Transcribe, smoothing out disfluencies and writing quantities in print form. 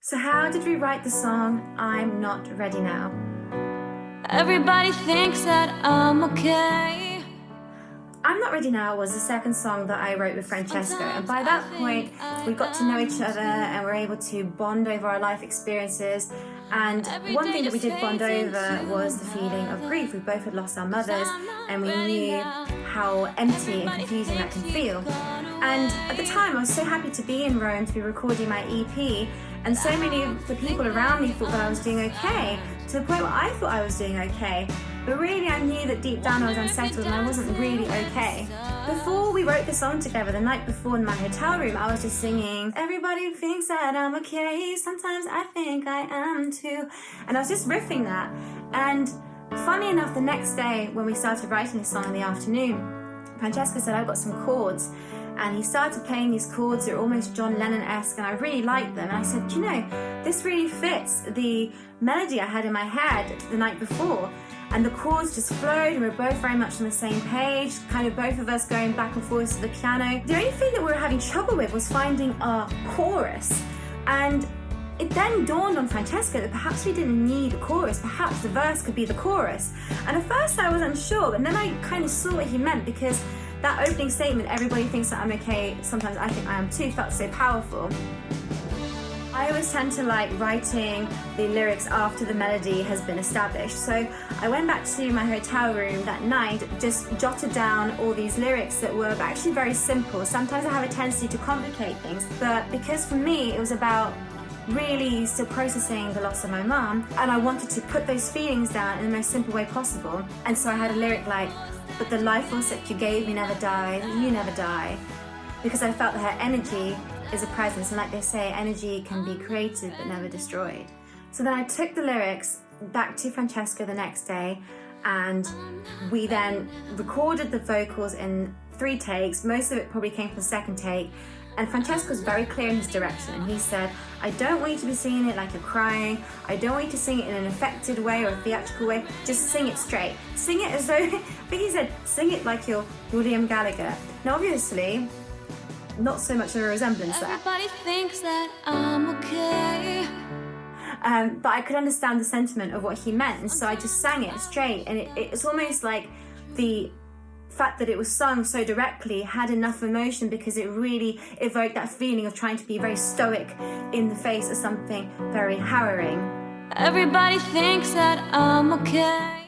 So how did we write the song, I'm Not Ready Now? Everybody thinks that I'm okay. I'm Not Ready Now was the second song that I wrote with Francesco, and by that point we got to know each other and were able to bond over our life experiences. And one thing that we did bond over was the feeling of grief. We both had lost our mothers and we knew how empty and confusing that can feel. And at the time I was so happy to be in Rome to be recording my EP, and so many of the people around me thought that I was doing okay, to the point where I thought I was doing okay. But really I knew that deep down I was unsettled and I wasn't really okay. Before we wrote the song together, the night before in my hotel room, I was just singing, everybody thinks that I'm okay, sometimes I think I am too. And I was just riffing that. And funny enough, the next day when we started writing the song in the afternoon, Francesco said, I've got some chords. And he started playing these chords that are almost John Lennon-esque, and I really liked them. And I said, you know, this really fits the melody I had in my head the night before. And the chords just flowed, and we were both very much on the same page, kind of both of us going back and forth to the piano. The only thing that we were having trouble with was finding our chorus. And it then dawned on Francesco that perhaps we didn't need a chorus, perhaps the verse could be the chorus. And at first I was unsure, but then I kind of saw what he meant, because that opening statement, everybody thinks that I'm okay, sometimes I think I am too, felt so powerful. I always tend to like writing the lyrics after the melody has been established. So I went back to my hotel room that night, just jotted down all these lyrics that were actually very simple. Sometimes I have a tendency to complicate things, but because for me it was about really still processing the loss of my mum, and I wanted to put those feelings down in the most simple way possible. And so I had a lyric like, but the life force that you gave me never died, you never die. Because I felt that her energy is a presence, and like they say, energy can be created but never destroyed. So then I took the lyrics back to Francesco the next day, and we then recorded the vocals in 3 takes. Most of it probably came from the second take. And Francesco was very clear in his direction, and he said, I don't want you to be singing it like you're crying, I don't want you to sing it in an affected way or a theatrical way, just sing it straight. Sing it as though, I think he said, sing it like you're Liam Gallagher. Now obviously, not so much of a resemblance there. Everybody thinks that I'm okay. But I could understand the sentiment of what he meant, and so I just sang it straight, and it's almost like the fact that it was sung so directly had enough emotion, because it really evoked that feeling of trying to be very stoic in the face of something very harrowing. Everybody thinks that I'm okay.